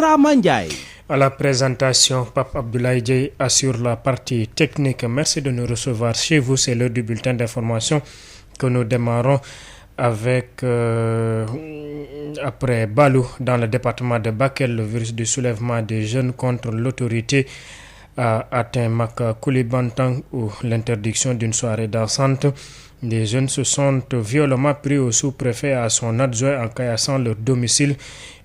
Birama Ndiaye. À la présentation, Pape Abdoulaye Dieye assure la partie technique. Merci de nous recevoir chez vous. C'est l'heure du bulletin d'information que nous démarrons avec, après Balou, dans le département de Bakel, le virus du soulèvement des jeunes contre l'autorité a atteint Maka Koulibantang, où l'interdiction d'une soirée dansante. Des jeunes se sont violemment pris au sous-préfet et à son adjoint en caillassant leur domicile.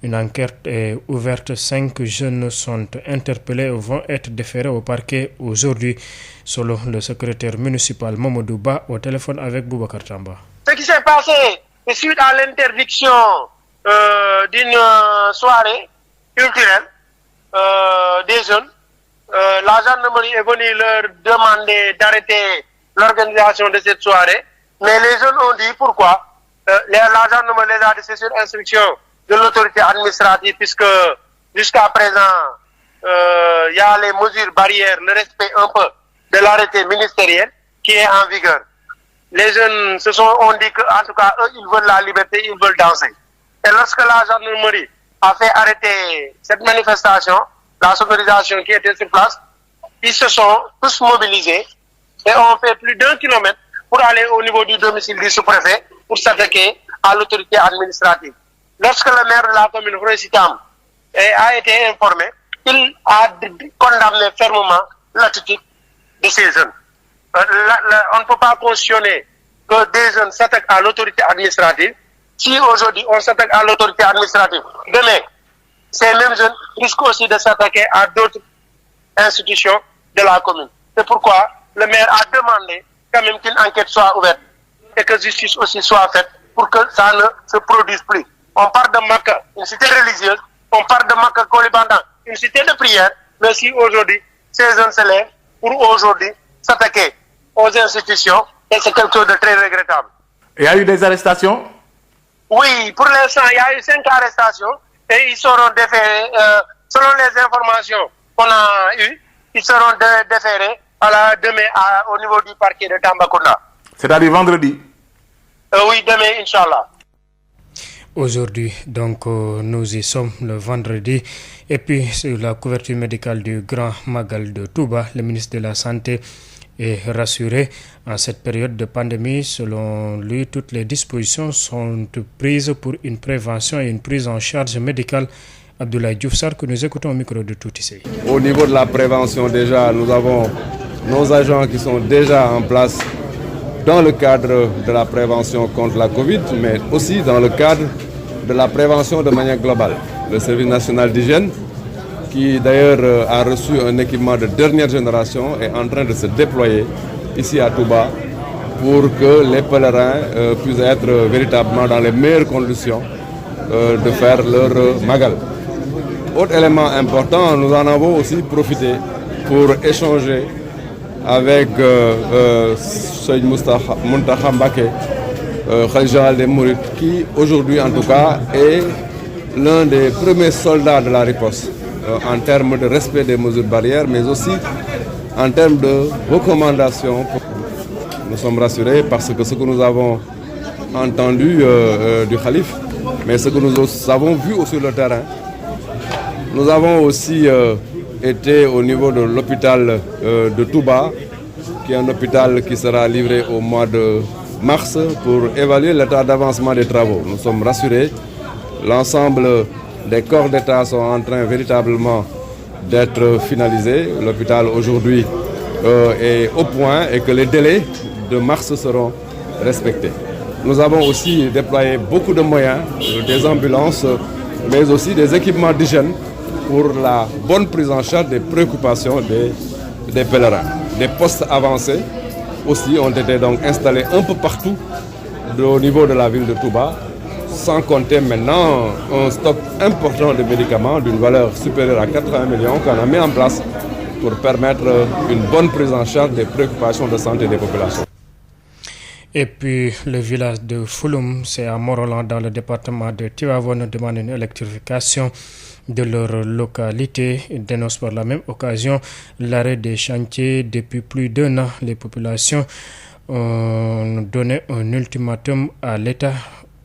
Une enquête est ouverte. 5 jeunes sont interpellés et vont être déférés au parquet aujourd'hui, selon le secrétaire municipal Mamadou Ba au téléphone avec Boubacar Tamba. Ce qui s'est passé suite à l'interdiction d'une soirée culturelle des jeunes, la gendarmerie est venue leur demander d'arrêter l'organisation de cette soirée, mais les jeunes ont dit pourquoi. La gendarmerie les a dit c'est sur instruction de l'autorité administrative, puisque jusqu'à présent il y a les mesures barrières, le respect un peu de l'arrêté ministériel qui est en vigueur. Les jeunes ont dit qu'en tout cas eux ils veulent la liberté, ils veulent danser. Et lorsque la gendarmerie a fait arrêter cette manifestation, la sonorisation qui était sur place, ils se sont tous mobilisés et ont fait plus d'1 kilomètre pour aller au niveau du domicile du sous-préfet pour s'attaquer à l'autorité administrative. Lorsque le maire de la commune, Khoureychi-Thiam, a été informé, il a condamné fermement l'attitude de ces jeunes. On ne peut pas cautionner que des jeunes s'attaquent à l'autorité administrative. Si aujourd'hui on s'attaque à l'autorité administrative, demain, ces mêmes jeunes risquent aussi de s'attaquer à d'autres institutions de la commune. C'est pourquoi le maire a demandé quand même qu'une enquête soit ouverte et que justice aussi soit faite pour que ça ne se produise plus. On parle de Maka, une cité religieuse, on parle de Maka Koulibantang, une cité de prière, mais si aujourd'hui ces jeunes se lèvent pour aujourd'hui s'attaquer aux institutions, et c'est quelque chose de très regrettable. Il y a eu des arrestations? Oui, pour l'instant, il y a eu 5 arrestations et ils seront déférés, selon les informations qu'on a eues, ils seront déférés demain au niveau du parquet de Tambacounda. C'est-à-dire vendredi? Oui, demain, Inch'Allah. Aujourd'hui, donc, nous y sommes le vendredi. Et puis, sur la couverture médicale du Grand Magal de Touba, le ministre de la Santé est rassuré en cette période de pandémie. Selon lui, toutes les dispositions sont prises pour une prévention et une prise en charge médicale. Abdoulaye Diouf Sarr, que nous écoutons au micro de Toutissé. Au niveau de la prévention, déjà, nous avons nos agents qui sont déjà en place dans le cadre de la prévention contre la Covid, mais aussi dans le cadre de la prévention de manière globale. Le service national d'hygiène, qui d'ailleurs a reçu un équipement de dernière génération, est en train de se déployer ici à Touba pour que les pèlerins puissent être véritablement dans les meilleures conditions de faire leur magal. Autre élément important, nous en avons aussi profité pour échanger avec Seyid Mountakha Mbacké, Khalife général des Mourides, qui aujourd'hui en tout cas est l'un des premiers soldats de la riposte en termes de respect des mesures barrières, mais aussi en termes de recommandations. Nous sommes rassurés parce que ce que nous avons entendu du Khalife, mais ce que nous avons vu sur le terrain, nous avons aussi été au niveau de l'hôpital de Touba, qui est un hôpital qui sera livré au mois de mars pour évaluer l'état d'avancement des travaux. Nous sommes rassurés. L'ensemble des corps d'État sont en train véritablement d'être finalisés. L'hôpital aujourd'hui est au point et que les délais de mars seront respectés. Nous avons aussi déployé beaucoup de moyens, des ambulances, mais aussi des équipements d'hygiène pour la bonne prise en charge des préoccupations des pèlerins. Des postes avancés aussi ont été donc installés un peu partout au niveau de la ville de Touba, sans compter maintenant un stock important de médicaments d'une valeur supérieure à 80 millions qu'on a mis en place pour permettre une bonne prise en charge des préoccupations de santé des populations. Et puis le village de Fouloum, c'est à Morolan dans le département de Tivaouane, demande une électrification de leur localité. Ils dénoncent par la même occasion l'arrêt des chantiers depuis plus d'1 an. Les populations ont donné un ultimatum à l'État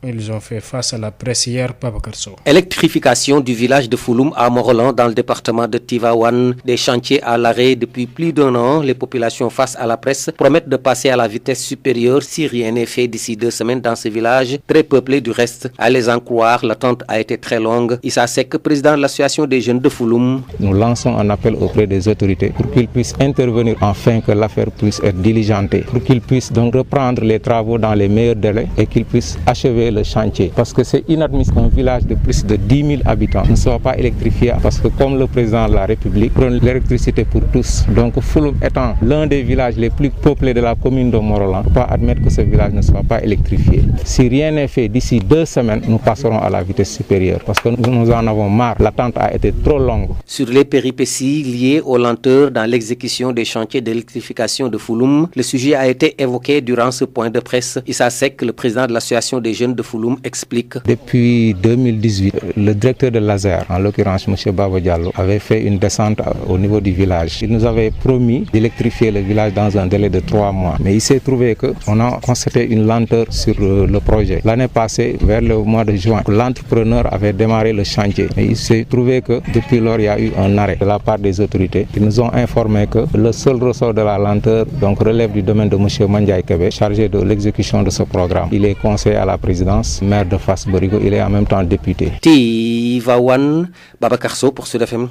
ils ont fait face à la presse hier, Babacar Sow. Électrification du village de Fouloum à Morolan dans le département de Tivaouane. Des chantiers à l'arrêt depuis plus d'1 an. Les populations face à la presse promettent de passer à la vitesse supérieure si rien n'est fait d'ici 2 semaines dans ce village, très peuplé du reste. À les en croire, l'attente a été très longue. Issa Seck, président de l'association des jeunes de Fouloum. Nous lançons un appel auprès des autorités pour qu'ils puissent intervenir afin que l'affaire puisse être diligentée, pour qu'ils puissent donc reprendre les travaux dans les meilleurs délais et qu'ils puissent achever le chantier. Parce que c'est inadmissible qu'un village de plus de 10 000 habitants ne soit pas électrifié, parce que comme le président de la République prône l'électricité pour tous. Donc Fouloum étant l'un des villages les plus peuplés de la commune de Morolan, on ne peut pas admettre que ce village ne soit pas électrifié. Si rien n'est fait d'ici 2 semaines, nous passerons à la vitesse supérieure parce que nous en avons marre. L'attente a été trop longue. Sur les péripéties liées aux lenteurs dans l'exécution des chantiers d'électrification de Fouloum, le sujet a été évoqué durant ce point de presse. Issa Seck, le président de l'association des jeunes de Fouloum, explique. Depuis 2018, le directeur de l'ASER, en l'occurrence M. Baba Diallo, avait fait une descente au niveau du village. Il nous avait promis d'électrifier le village dans un délai de 3 mois. Mais il s'est trouvé qu'on a constaté une lenteur sur le projet. L'année passée, vers le mois de juin, l'entrepreneur avait démarré le chantier. Mais il s'est trouvé que depuis lors, il y a eu un arrêt de la part des autorités. Ils nous ont informé que le seul ressort de la lenteur relève du domaine de M. Mandiaye Kébé, chargé de l'exécution de ce programme. Il est conseiller à la présidence, maire de Fass Borigo, il est en même temps député. Tivaouane, Babacar Sow pour Sud FM.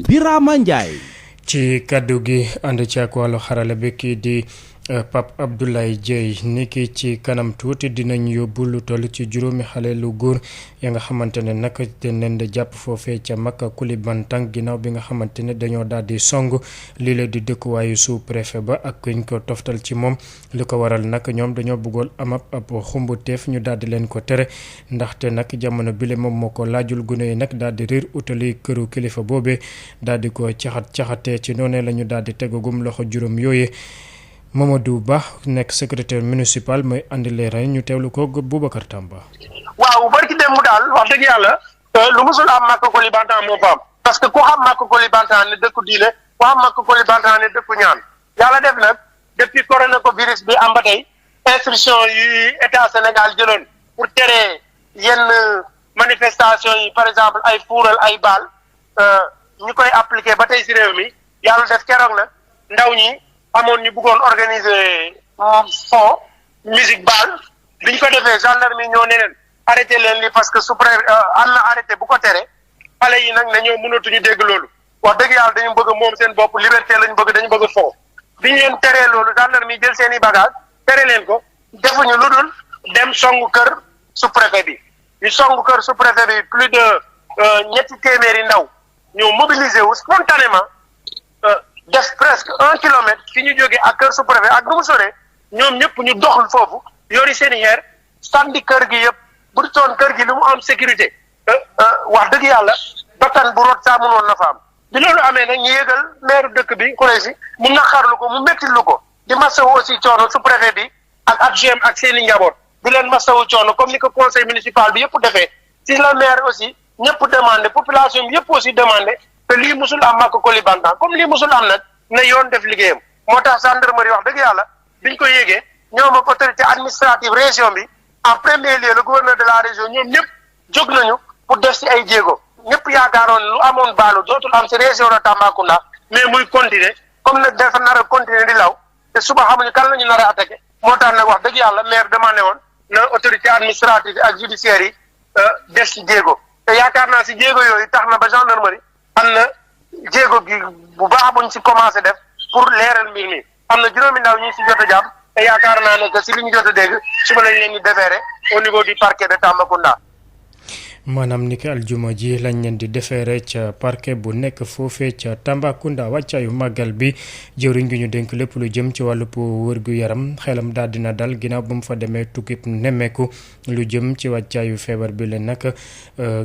Birama Ndiaye. ci kaddu gi ànd ci ak wàllu xarala bi kii di Pape Abdoulaye Dieye niki ci kanam tuuti dinañ yóbbu lu toll ci juróomi xale lu góor ya nga xamante ne nag dañ leen di jàpp foofee ca Makka Koulibantang ginnaaw bi nga xamante ne dañoo daal di song lii la di dëkkuwaayu sous préfet ba ak kuñ ko toftal ci moom li ko waral nag ñoom dañoo bëggoon am ab xumbuteef ñu daal di leen ko tere ndaxte nag jamono bile moom moo ko laajul gune yi nag daal di riir utali këru kilifa boobee daal di ko caxatee ci noonee la ñu daal di tegagum loxo juróom yooyee. Mamadou Ba nekk secrétaire municipal mooy andi leeral ñu teewlu ko Boubacar Tamba. waaw barki démb daal wax dëgg yàlla lu musul am Makka Koulibantang moo fa am parce que ku xam Makka Koulibantang ne dëkku diine ku xam Makka Koulibantang ne dëkku ñaan yàlla def nag depuis coronavirus bi am ba tey instruction yi état Sénégal jëloon pour tere yenn manifestation yi par exemple ay fuural ay baal ñu koy appliqué ba tey si réew mi yàlla def keroog nag ndaw ñi amoon ñu bëggoon organiser fond musique baal biñ ko defee gendarmerie ñoo ne leen arrêté leen li parce que am na arrêté bu ko tere xale yi nag ne ñoo mënatuñu dégg loolu wax dëgg yàlla dañu bëgg moom seen bopp liberté lañu bëgg dañu bëgg fond biñ leen teree loolu gendarmerie jël seen i bagage tere leen ko defuñu lu dul dem songu kër sous-préfet bi ñu songu kër sous-préfet bi plus de 200 ndaw ñu mobilisé wu spontanément def presque 1 kilomètre fi ñu jógee ak kër sous-préfet ak nu mu soree ñoom ñëpp ñu doxul foofu yori seen i xeer sànni kër gi yëpp bu du toon kër gi lu mu am sécurité wax dëgg yàlla bakkan bu rot saa mënoon na fa am bi loolu amee nag ñu yëgal maire dëkk bi Khoureyssi mu naqarlu ko mu méttilu ko di masawu aussi coono sous-préfet bi ak adjoint ak seen i njaboot di leen masawu coono comme ni ko conseil municipal bi yëpp defee si la maire aussi ñëpp demandé population bi yëpp aussi demandé te lii musul am Makka Koulibantang comme lii musul am nag na yoon def liggéeyam moo tax gendarmerie wax dëgg yàlla biñ ko yéegee ñoom ak autorité administrative région bi en premier lieu le gouverneur de la région ñoom ñëpp jóg nañu pour def si ay jéego ñëpp yaakaaroon lu amoon baalu dootul am si région de Tambacounda mais muy continuer comme nag dafa nar a continuer di law te suba xamuñu kan la ñu nar a attaqué moo tax nag wax dëgg yàlla maire demandé woon na autorité administrative ak judiciaire yi def si jéego te yaakaar naa si jéego yooyu tax na ba gendarmerie am na jéego gi bu baax buñ si commencé def pour leeral mbir mi am na juróomi ndaw ñi si jot a jàpp te yaakaar naa ne que si li ñu jot a dégg suba lañ leen di déférer au niveau du parquet de Tambacounda. maanaam ni ki aljuma ji lañ leen di defeere ca parquet bu nekk foofee ca Tambacounda wàccaayu màggal bi jëwriñ gi ñu dénk lépp lu jëm ci wàllu wërgu yaram xelam daal dina dal ginnaaw ba mu fa demee tukkib nemmeeku lu jëm ci wàccaayu feebar bi leen nag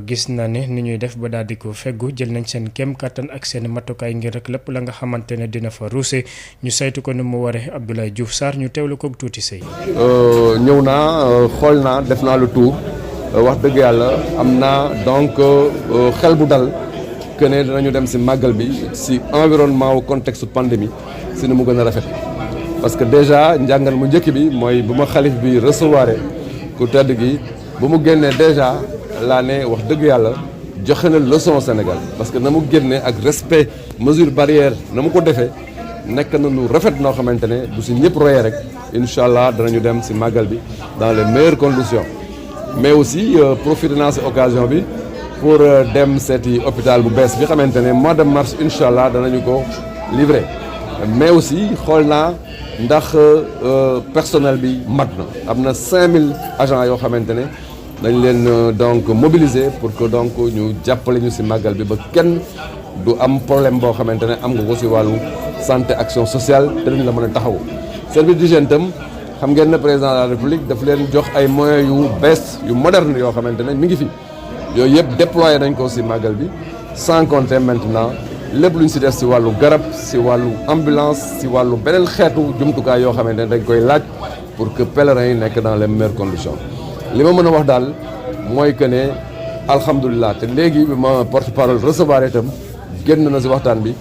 gis na ne ni ñuy def ba daal di ko feggu jël nañ seen kem kattan ak seen matukaay ngir rek lépp la nga xamante ne dina fa ruuse ñu saytu ko ni mu waree Abdoulaye Diouf Sarr ñu teewlu ko tuuti sëy ñëw naa xool naa def naa lu tout wax dëgg yàlla am naa donc xel bu dal que ne danañu dem si màggal bi si environnement wu contexte pandémie si ni mu gën a rafet parce que déjà njàngal mu njëkk bi mooy bu ma xalif bi recevoir ku tedd gi bu mu génnee déjà laa ne wax dëgg yàlla joxe na leçon Sénégal parce que na mu génne ak respect mesure barrière na mu ko defee nekk na lu rafet noo xamante ne bu si ñëpp royee rek incha allah danañu dem si màggal bi dans les meilleures conditions mais aussi profiter naa si occasion bi pour dem seeti hôpital bu bees bi xamante ne mois de mars incha allah danañu ko livrer mais aussi xool naa ndax personnel bi mat na am na 5000 agents yoo xamante ne dañ leen donc mobiliser pour que donc ñu jàppale ñu si màggal bi ba kenn du am problème boo xamante ne am nga ko si wàllu santé action sociale te duñ la mën a taxaw service d'hygiène tam xam ngeen ne président de la république daf leen jox ay moyens yu bees yu moderne yoo xamante ne mi ngi fi yooyu yëpp déployé nañ ko si màggal bi sans compter maintenant lépp lu ñu si def si wàllu garab si wàllu ambulance si wàllu beneen xeetu jumtukaay yoo xamante ne dañ koy laaj pour que pèlerins yi nekk dans les meilleures conditions li ma mën a wax daal mooy que ne alhamdulilah te léegi bi ma porte-parole recevoir itam génn na si waxtaan bi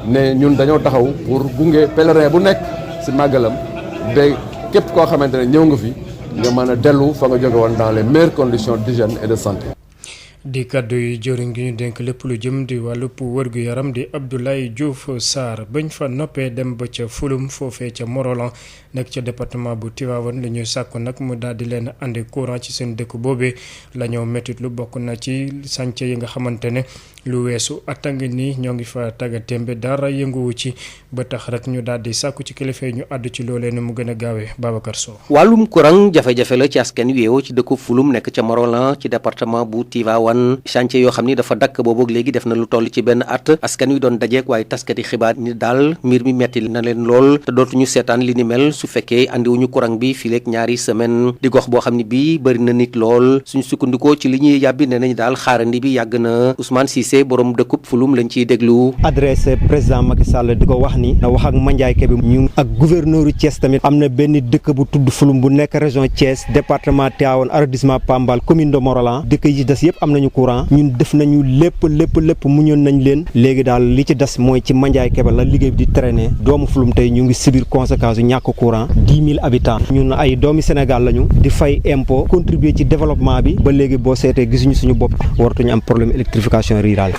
ne ñun dañoo taxaw pour gunge pèlerin bu nekk si màggalam ba képp koo xamante ne ñëw nga fi nga mën a dellu fa nga jóge woon dans les meilleures conditions d'hygiène et de santé. di kàddu yi jëriñ gi ñu dénk lépp lu jëm di wàllu wërgu yaram di Abdoulaye Diouf Sarr bañ fa noppee dem ba ca Fulum foofee ca Morolan nekk ca département bu Tivaouane li ñuy sàkku nag mu daal di leen andi courant ci seen dëkk boobee la ñoo méttit lu bokk na ci sànce yi nga xamante ne lu weesu at a ngi nii ñoo ngi fa tagga témbe dara yënguwu ci ba tax rek ñu daal di sàkku ci kilifa yi ñu àddu ci loolee ne mu gën a gaawee Babacar Sow. wàllum courant jafe-jafe la ci askan wi yeewoo ci dëkku Fulum nekk ca Morolan ci département bu Tivaouane chantier yoo xam ni dafa dakk boobu léegi def na lu toll ci benn at askan wi doon dajeek waaye taskati xibaar ni daal mbir mi metti na leen lool te dootuñu seetaan li ni mel su fekkee andiwuñu courant bi fileeg ñaari semaine di gox boo xam ne bii bëri na nit lool suñu sukkandikoo ci li ñuy yàbbi ne nañ daal xaarandi bi yàgg na Ousmane Cissé borom dëkkub Fulum lañ ciy déglu. adressé président Macky Sall di ko wax ni na wax ak Mandiaye Kébé ñu ak gouverneur Thiès tamit am na benn dëkk bu tudd Fulum bu nekk région Thiès département Tivaouane arrondissement Pambal commune de Morolan dëkk yi des yëpp am nañu courant ñun def nañu lépp muñoon nañ leen léegi daal li ci des mooy ci Mandiaye Kébé la liggéey bi di traîner doomu Fulum tey ñu ngi subir conséquence yu ñàkk courant 10 000 habitants ñun ay doomi Sénégal lañu di fay impôt contribuer ci développement bi ba léegi boo seetee gisuñu suñu bopp waratuñu am problème électrification rurale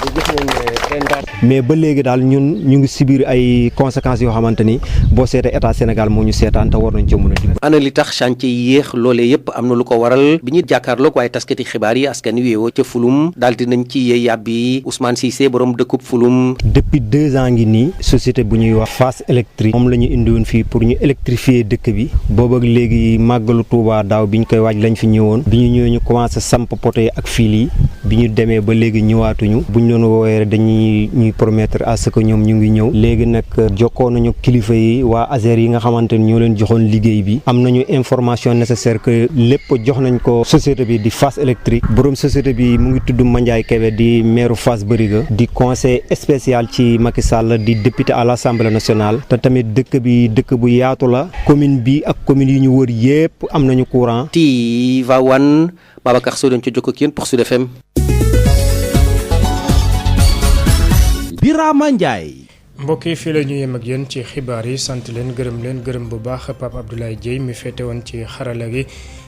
mais ba léegi daal ñun ñu ngi subir ay conséquences yoo xamante ni boo seetee état Sénégal moo ñu seetaan te war nañ ci mën a dimbali. ana li tax chantier yi yéex loolee yëpp am na lu ko waral bi ñu jàkkaarloog waaye taskati xibaar yi askan wi yeewoo ca Fulum daal di nañ ci yee yàbbi Ousmane Cissé borom dëkkub Fulum. depuis 2 ans ngi nii société bu ñuy wax Fass électrique moom la ñu indiwoon fii pour ñu électrifier dëkk bi boobu ak léegi màggalu Touba daaw bi ñu koy waaj lañ fi ñëwoon bi ñu ñëwee ñu commencé samp poto yi ak fil yi bi ñu demee ba léegi ñëwaatuñu bu ñu doon woowee dañuy ñuy promettre à ce que ñoom ñu ngi ñëw léegi nag jokkoo nañu kilifa yi waa ASER yi nga xamante ni ñoo leen joxoon liggéey bi am nañu information nécessaire que lépp jox nañ ko société bi di Fass électrique borom société bi mu ngi tudd Mandiaye Kébé di maire Fass Bariga di conseil spécial ci Macky Sall di député à l'Assemblée nationale te tamit dëkk bi dëkk bu yaatu la commune bi ak commune yi ñu wër yépp am nañu courant. Tivaouane Babacar Sow doon ci jokko ak yéen pour Sud FM. Birama Ndiaye. mbokk yi fii la ñu yem ak yéen ci xibaar yi sant leen gërëm bu baax Pape Abdoulaye Dieye mi féete woon ci xarala gi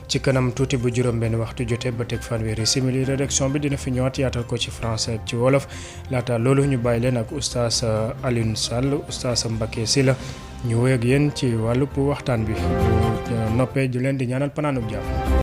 ci kanam tuuti bu juróom-benn waxtu jotee ba teg fanweeri simili rédaction bi dina fi ñëwaat yaatal ko ci français ak ci wolof laata loolu ñu bàyyi leen ak oustaz Alioune Sall oustaz Mbacké Sylla ñu wéy ak yéen ci wàllub waxtaan bi noppee ju leen di ñaanal panaanub jàmm.